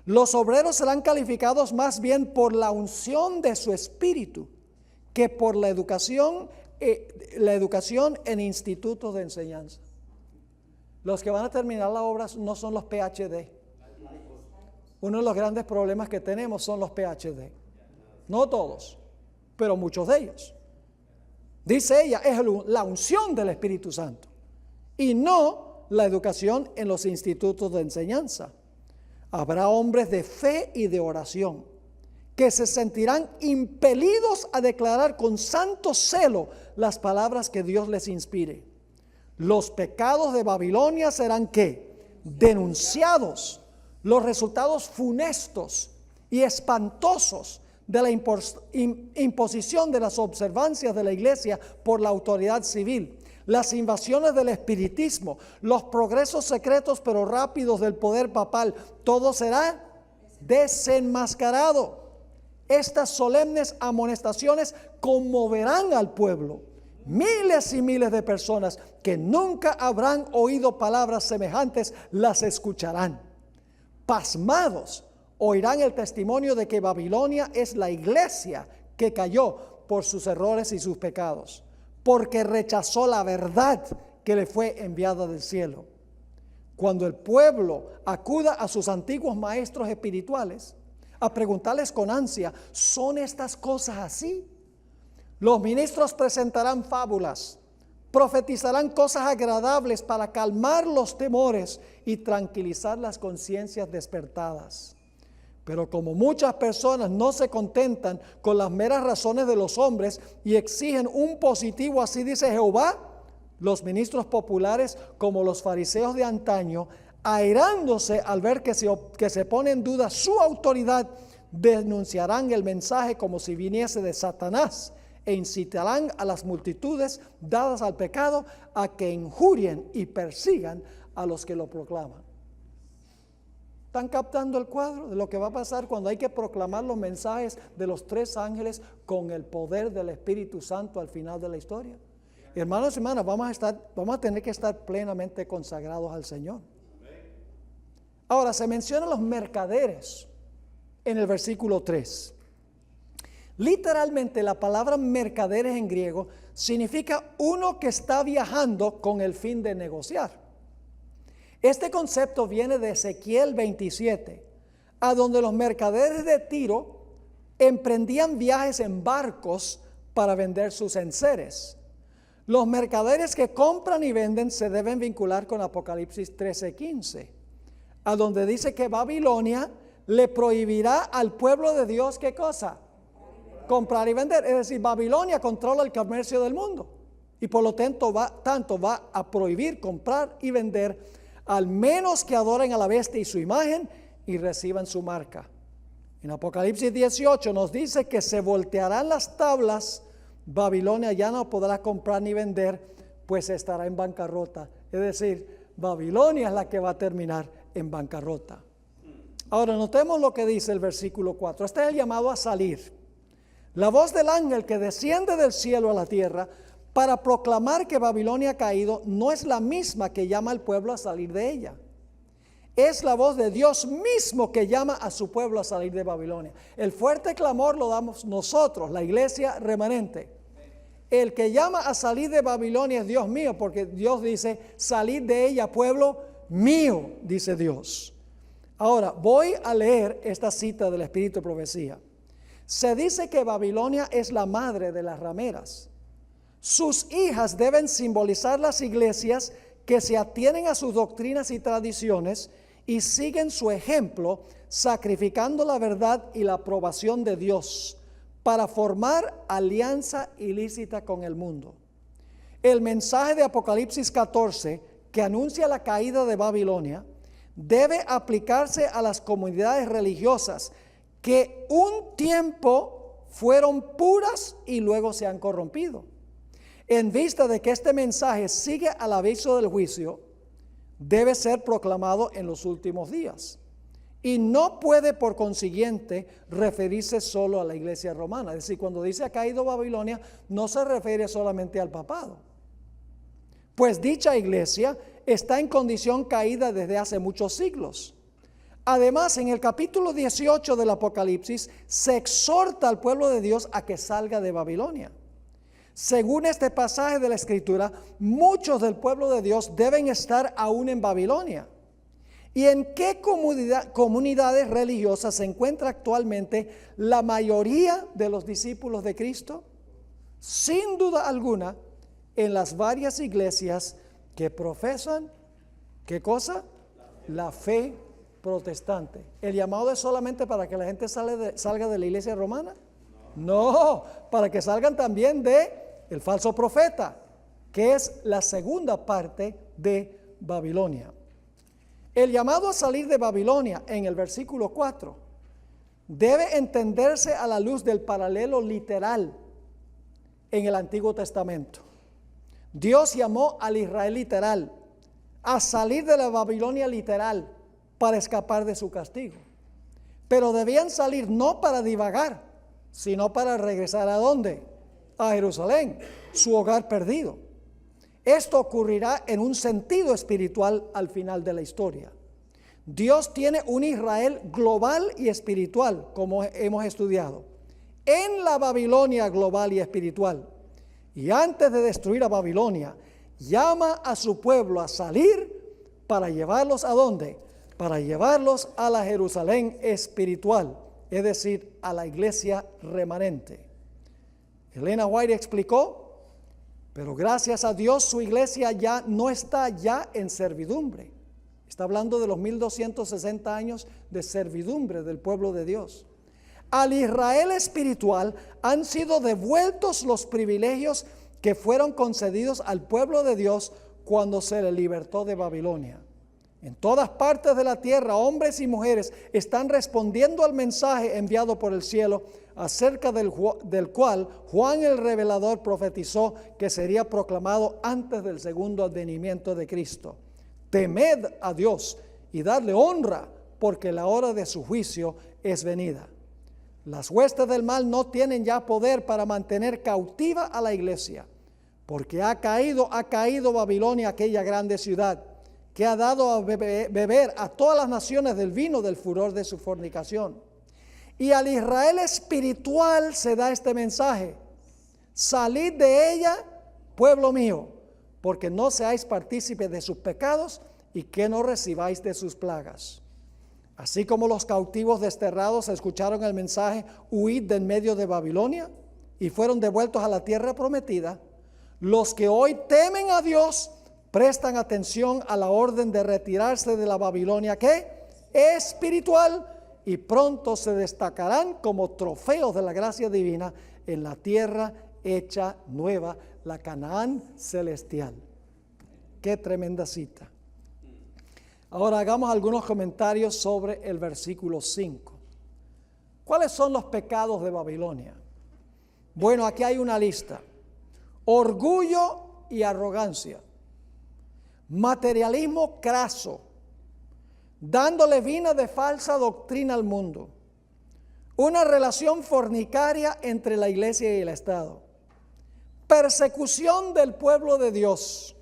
Los obreros serán calificados más bien por la unción de su espíritu que por la educación en institutos de enseñanza. Los que van a terminar la obra no son los PhD. Uno de los grandes problemas que tenemos son los PhD. No todos, pero muchos de ellos. Dice ella, es la unción del Espíritu Santo y no la educación en los institutos de enseñanza. Habrá hombres de fe y de oración que se sentirán impelidos a declarar con santo celo las palabras que Dios les inspire. Los pecados de Babilonia serán ¿qué? Denunciados. Los resultados funestos y espantosos de la imposición de las observancias de la iglesia por la autoridad civil, las invasiones del espiritismo, los progresos secretos pero rápidos del poder papal, todo será desenmascarado. Estas solemnes amonestaciones conmoverán al pueblo. Miles y miles de personas que nunca habrán oído palabras semejantes las escucharán. Pasmados, oirán el testimonio de que Babilonia es la iglesia que cayó por sus errores y sus pecados, porque rechazó la verdad que le fue enviada del cielo. Cuando el pueblo acuda a sus antiguos maestros espirituales a preguntarles con ansia, ¿son estas cosas así? Los ministros presentarán fábulas, profetizarán cosas agradables para calmar los temores y tranquilizar las conciencias despertadas. Pero como muchas personas no se contentan con las meras razones de los hombres y exigen un positivo, así dice Jehová, los ministros populares, como los fariseos de antaño, airándose al ver que se pone en duda su autoridad, denunciarán el mensaje como si viniese de Satanás e incitarán a las multitudes dadas al pecado a que injurien y persigan a los que lo proclaman. ¿Están captando el cuadro de lo que va a pasar cuando hay que proclamar los mensajes de los tres ángeles con el poder del Espíritu Santo al final de la historia? Hermanos y hermanas, vamos a tener que estar plenamente consagrados al Señor. Ahora, se mencionan los mercaderes en el versículo 3. Literalmente la palabra mercaderes en griego significa uno que está viajando con el fin de negociar. Este concepto viene de Ezequiel 27, a donde los mercaderes de Tiro emprendían viajes en barcos para vender sus enseres. Los mercaderes que compran y venden se deben vincular con Apocalipsis 13:15, a donde dice que Babilonia le prohibirá al pueblo de Dios, ¿qué cosa? Comprar y vender. Es decir, Babilonia controla el comercio del mundo y por lo tanto va a prohibir comprar y vender, al menos que adoren a la bestia y su imagen y reciban su marca. En Apocalipsis 18 nos dice que se voltearán las tablas. Babilonia ya no podrá comprar ni vender, pues estará en bancarrota. Es decir, Babilonia es la que va a terminar en bancarrota. Ahora notemos lo que dice el versículo 4. Este es el llamado a salir. La voz del ángel que desciende del cielo a la tierra para proclamar que Babilonia ha caído no es la misma que llama al pueblo a salir de ella. Es la voz de Dios mismo que llama a su pueblo a salir de Babilonia. El fuerte clamor lo damos nosotros, la iglesia remanente. El que llama a salir de Babilonia es Dios mío, porque Dios dice, salid de ella, pueblo mío, dice Dios. Ahora, voy a leer esta cita del Espíritu de Profecía. Se dice que Babilonia es la madre de las rameras. Sus hijas deben simbolizar las iglesias que se atienen a sus doctrinas y tradiciones y siguen su ejemplo, sacrificando la verdad y la aprobación de Dios para formar alianza ilícita con el mundo. El mensaje de Apocalipsis 14, que anuncia la caída de Babilonia, debe aplicarse a las comunidades religiosas que un tiempo fueron puras y luego se han corrompido. En vista de que este mensaje sigue al aviso del juicio, debe ser proclamado en los últimos días. Y no puede, por consiguiente, referirse solo a la iglesia romana. Es decir, cuando dice ha caído Babilonia, no se refiere solamente al papado. Pues dicha iglesia está en condición caída desde hace muchos siglos. Además, en el capítulo 18 del Apocalipsis, se exhorta al pueblo de Dios a que salga de Babilonia. Según este pasaje de la Escritura, muchos del pueblo de Dios deben estar aún en Babilonia. ¿Y en qué comunidades religiosas se encuentra actualmente la mayoría de los discípulos de Cristo? Sin duda alguna, en las varias iglesias que profesan, ¿qué cosa? La fe protestante. ¿El llamado es solamente para que la gente salga de la iglesia romana? No, para que salgan también de el falso profeta, que es la segunda parte de Babilonia. El llamado a salir de Babilonia en el versículo 4 debe entenderse a la luz del paralelo literal en el Antiguo Testamento. Dios llamó al Israel literal a salir de la Babilonia literal para escapar de su castigo. Pero debían salir no para divagar, sino para regresar ¿a dónde? A Jerusalén, su hogar perdido. Esto ocurrirá en un sentido espiritual al final de la historia. Dios tiene un Israel global y espiritual, como hemos estudiado, en la Babilonia global y espiritual. Y antes de destruir a Babilonia, llama a su pueblo a salir para llevarlos ¿a dónde? Para llevarlos a la Jerusalén espiritual, es decir, a la iglesia remanente. Elena White explicó, pero gracias a Dios su iglesia ya no está ya en servidumbre. Está hablando de los 1260 años de servidumbre del pueblo de Dios. Al Israel espiritual han sido devueltos los privilegios que fueron concedidos al pueblo de Dios cuando se le libertó de Babilonia. En todas partes de la tierra, hombres y mujeres están respondiendo al mensaje enviado por el cielo, acerca del cual Juan el Revelador profetizó que sería proclamado antes del segundo advenimiento de Cristo. Temed a Dios y dadle honra, porque la hora de su juicio es venida. Las huestes del mal no tienen ya poder para mantener cautiva a la iglesia, porque ha caído Babilonia, aquella grande ciudad, que ha dado a beber a todas las naciones del vino del furor de su fornicación. Y al Israel espiritual se da este mensaje: salid de ella, pueblo mío, porque no seáis partícipes de sus pecados y que no recibáis de sus plagas. Así como los cautivos desterrados escucharon el mensaje, huid de en medio de Babilonia, y fueron devueltos a la tierra prometida, los que hoy temen a Dios prestan atención a la orden de retirarse de la Babilonia, que espiritual, y pronto se destacarán como trofeos de la gracia divina en la tierra hecha nueva, la Canaán celestial. Qué tremenda cita. Ahora hagamos algunos comentarios sobre el versículo 5. ¿Cuáles son los pecados de Babilonia? Bueno, aquí hay una lista: orgullo y arrogancia, materialismo craso, dándole vina de falsa doctrina al mundo, una relación fornicaria entre la iglesia y el Estado, persecución del pueblo de Dios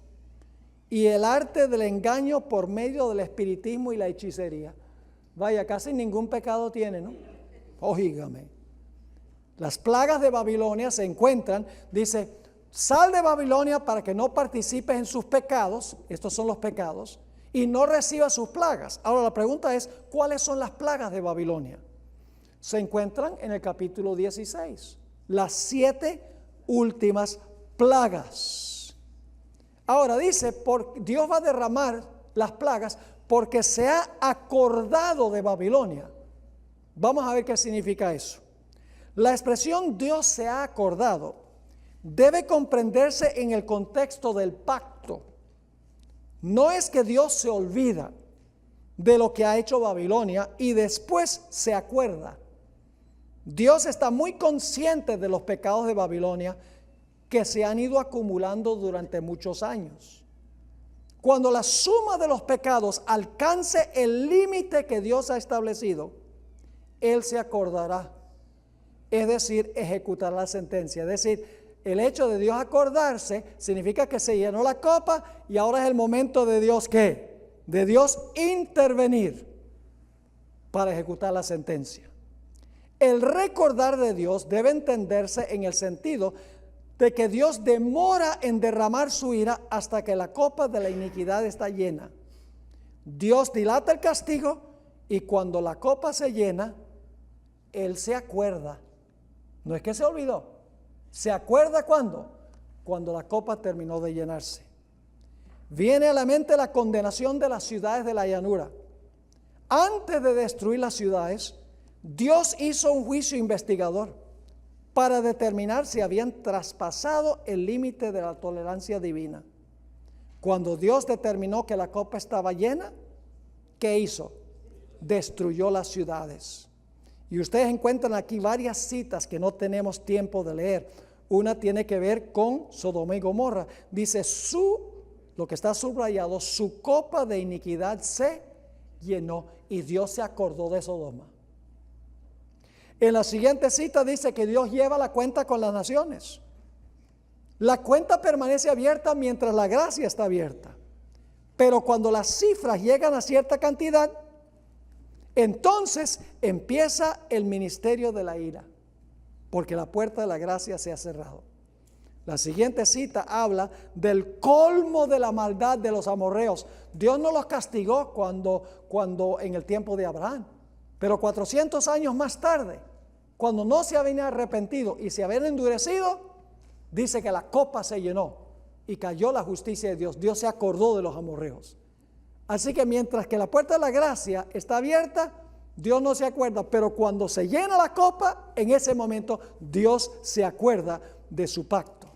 y el arte del engaño por medio del espiritismo y la hechicería. Vaya, casi ningún pecado tiene, ¿no? Óigame. Las plagas de Babilonia se encuentran, dice, sal de Babilonia para que no participes en sus pecados, estos son los pecados, y no recibas sus plagas. Ahora la pregunta es, ¿cuáles son las plagas de Babilonia? Se encuentran en el capítulo 16, las 7 últimas plagas. Ahora dice, Dios va a derramar las plagas porque se ha acordado de Babilonia. Vamos a ver qué significa eso. La expresión Dios se ha acordado debe comprenderse en el contexto del pacto. No es que Dios se olvida de lo que ha hecho Babilonia y después se acuerda. Dios está muy consciente de los pecados de Babilonia que se han ido acumulando durante muchos años. Cuando la suma de los pecados alcance el límite que Dios ha establecido, Él se acordará, es decir, ejecutará la sentencia. Es decir, el hecho de Dios acordarse significa que se llenó la copa y ahora es el momento de Dios, ¿qué? De Dios intervenir para ejecutar la sentencia. El recordar de Dios debe entenderse en el sentido de que Dios demora en derramar su ira hasta que la copa de la iniquidad está llena. Dios dilata el castigo y cuando la copa se llena, Él se acuerda. No es que se olvidó. ¿Se acuerda cuándo? Cuando la copa terminó de llenarse. Viene a la mente la condenación de las ciudades de la llanura. Antes de destruir las ciudades, Dios hizo un juicio investigador para determinar si habían traspasado el límite de la tolerancia divina. Cuando Dios determinó que la copa estaba llena, ¿qué hizo? Destruyó las ciudades. Y ustedes encuentran aquí varias citas que no tenemos tiempo de leer. Una tiene que ver con Sodoma y Gomorra. Dice, lo que está subrayado, su copa de iniquidad se llenó y Dios se acordó de Sodoma. En la siguiente cita dice que Dios lleva la cuenta con las naciones. La cuenta permanece abierta mientras la gracia está abierta. Pero cuando las cifras llegan a cierta cantidad, entonces empieza el ministerio de la ira, porque la puerta de la gracia se ha cerrado. La siguiente cita habla del colmo de la maldad de los amorreos. Dios no los castigó cuando en el tiempo de Abraham, pero 400 años más tarde, cuando no se habían arrepentido y se habían endurecido, dice que la copa se llenó y cayó la justicia de Dios. Dios se acordó de los amorreos. Así que mientras que la puerta de la gracia está abierta, Dios no se acuerda, pero cuando se llena la copa, en ese momento Dios se acuerda de su pacto.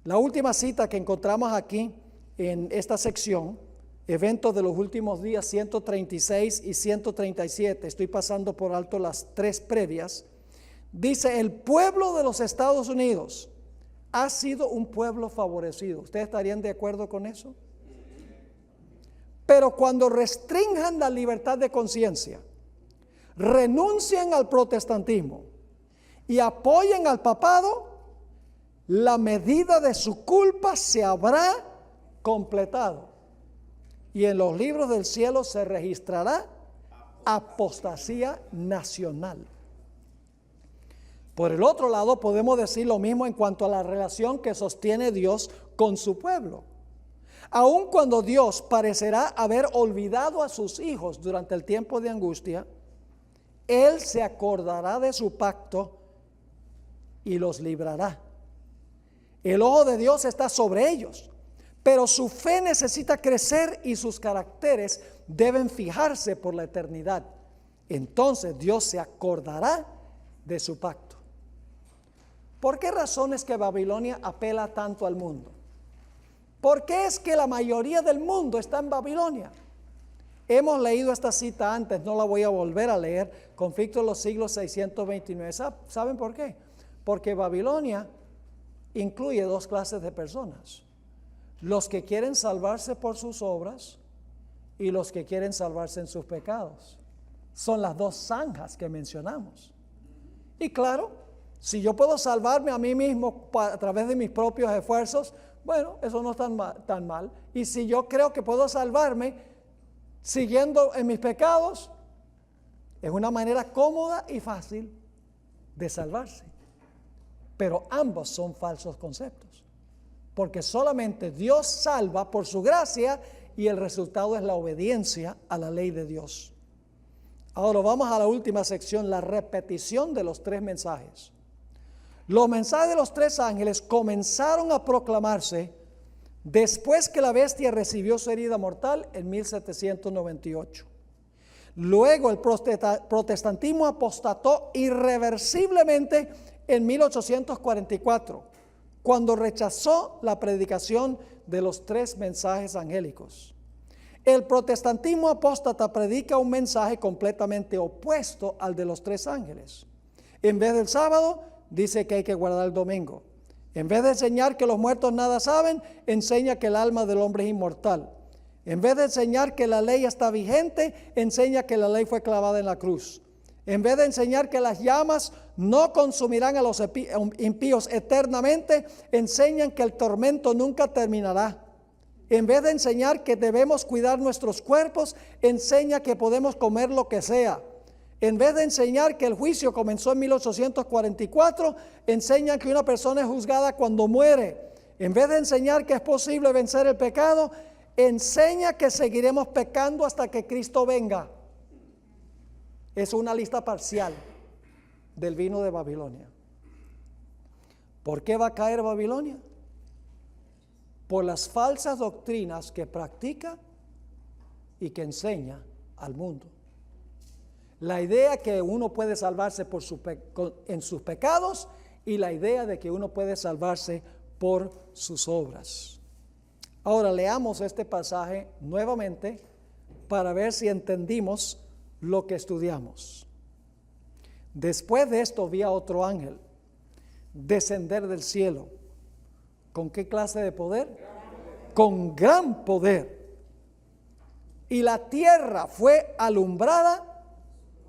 La última cita que encontramos aquí en esta sección, eventos de los últimos días 136 y 137, estoy pasando por alto las 3 previas, dice, el pueblo de los Estados Unidos ha sido un pueblo favorecido. ¿Ustedes estarían de acuerdo con eso? Pero cuando restrinjan la libertad de conciencia, renuncien al protestantismo y apoyen al papado, la medida de su culpa se habrá completado y en los libros del cielo se registrará apostasía nacional. Por el otro lado, podemos decir lo mismo en cuanto a la relación que sostiene Dios con su pueblo. Aun cuando Dios parecerá haber olvidado a sus hijos durante el tiempo de angustia, Él se acordará de su pacto y los librará. El ojo de Dios está sobre ellos, pero su fe necesita crecer y sus caracteres deben fijarse por la eternidad. Entonces Dios se acordará de su pacto. ¿Por qué razón es que Babilonia apela tanto al mundo? ¿Por qué es que la mayoría del mundo está en Babilonia? Hemos leído esta cita antes, no la voy a volver a leer. Conflicto de los siglos 629. ¿Saben por qué? Porque Babilonia incluye dos clases de personas: los que quieren salvarse por sus obras y los que quieren salvarse en sus pecados. Son las dos zanjas que mencionamos. Y claro, si yo puedo salvarme a mí mismo a través de mis propios esfuerzos, bueno, eso no es tan mal. Y si yo creo que puedo salvarme siguiendo en mis pecados, es una manera cómoda y fácil de salvarse. Pero ambos son falsos conceptos, porque solamente Dios salva por su gracia y el resultado es la obediencia a la ley de Dios. Ahora vamos a la última sección, la repetición de los tres mensajes. Los mensajes de los tres ángeles comenzaron a proclamarse después que la bestia recibió su herida mortal en 1798. Luego el protestantismo apostató irreversiblemente en 1844, cuando rechazó la predicación de los tres mensajes angélicos. El protestantismo apóstata predica un mensaje completamente opuesto al de los tres ángeles. En vez del sábado, dice que hay que guardar el domingo. En vez de enseñar que los muertos nada saben, enseña que el alma del hombre es inmortal. En vez de enseñar que la ley está vigente, enseña que la ley fue clavada en la cruz. En vez de enseñar que las llamas no consumirán a los impíos eternamente, enseñan que el tormento nunca terminará. En vez de enseñar que debemos cuidar nuestros cuerpos, enseña que podemos comer lo que sea. En vez de enseñar que el juicio comenzó en 1844, enseñan que una persona es juzgada cuando muere. En vez de enseñar que es posible vencer el pecado, enseña que seguiremos pecando hasta que Cristo venga. Es una lista parcial del vino de Babilonia. ¿Por qué va a caer Babilonia? Por las falsas doctrinas que practica y que enseña al mundo. La idea que uno puede salvarse en sus pecados y la idea de que uno puede salvarse por sus obras. Ahora leamos este pasaje nuevamente para ver si entendimos lo que estudiamos. Después de esto vi a otro ángel descender del cielo. ¿Con qué clase de poder? Con gran poder. Y la tierra fue alumbrada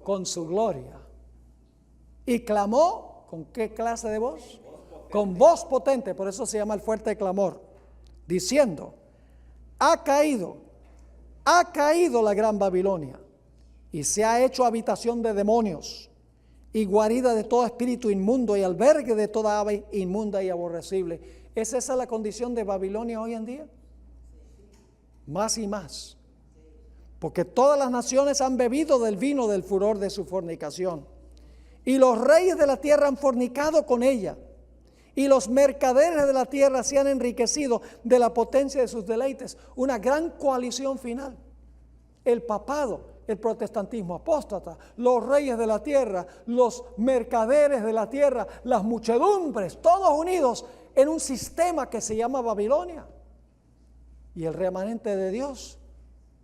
con su gloria. Y clamó, ¿con qué clase de voz? Con voz potente, por eso se llama el fuerte clamor, diciendo: ha caído la gran Babilonia, y se ha hecho habitación de demonios, y guarida de todo espíritu inmundo, y albergue de toda ave inmunda y aborrecible. ¿Es esa la condición de Babilonia hoy en día? Más y más. Porque todas las naciones han bebido del vino del furor de su fornicación. Y los reyes de la tierra han fornicado con ella. Y los mercaderes de la tierra se han enriquecido de la potencia de sus deleites. Una gran coalición final. El papado, el protestantismo apóstata, los reyes de la tierra, los mercaderes de la tierra, las muchedumbres, todos unidos en un sistema que se llama Babilonia. Y el remanente de Dios,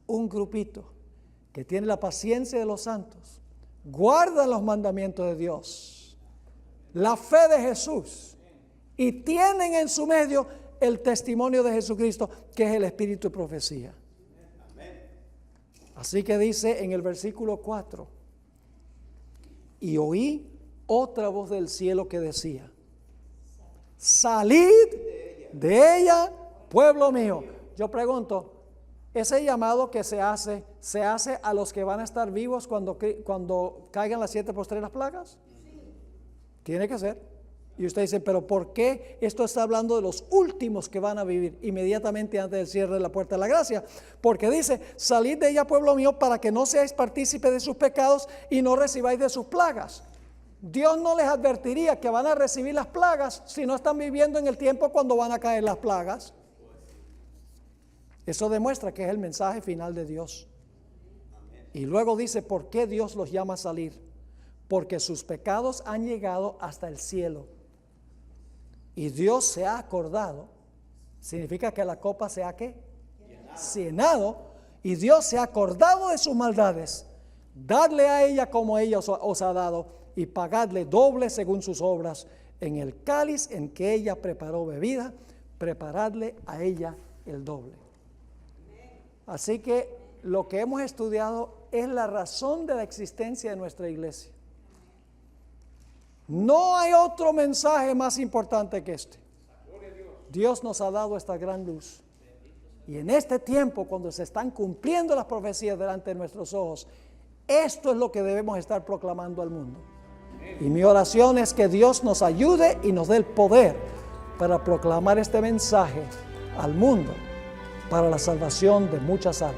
un grupito que tiene la paciencia de los santos, guarda los mandamientos de Dios, la fe de Jesús, y tienen en su medio el testimonio de Jesucristo, que es el espíritu de profecía. Así que dice en el versículo 4: y oí otra voz del cielo que decía: salid de ella, pueblo mío. Yo pregunto, Ese llamado que se hace a los que van a estar vivos cuando caigan las 7 postreras plagas. Tiene que ser. Y usted dice, pero ¿por qué esto está hablando de los últimos que van a vivir inmediatamente antes del cierre de la puerta de la gracia? Porque dice, salid de ella, pueblo mío, para que no seáis partícipes de sus pecados y no recibáis de sus plagas. Dios no les advertiría que van a recibir las plagas si no están viviendo en el tiempo cuando van a caer las plagas. Eso demuestra que es el mensaje final de Dios. Y luego dice, ¿por qué Dios los llama a salir? Porque sus pecados han llegado hasta el cielo. Y Dios se ha acordado. Significa que la copa se ha ¿qué? Llenado. Y Dios se ha acordado de sus maldades. Dadle a ella como ella os ha dado, y pagadle doble según sus obras. En el cáliz en que ella preparó bebida, preparadle a ella el doble. Así que lo que hemos estudiado es la razón de la existencia de nuestra iglesia. No hay otro mensaje más importante que este. Dios nos ha dado esta gran luz. Y en este tiempo, cuando se están cumpliendo las profecías delante de nuestros ojos, esto es lo que debemos estar proclamando al mundo. Y mi oración es que Dios nos ayude y nos dé el poder para proclamar este mensaje al mundo para la salvación de muchas almas.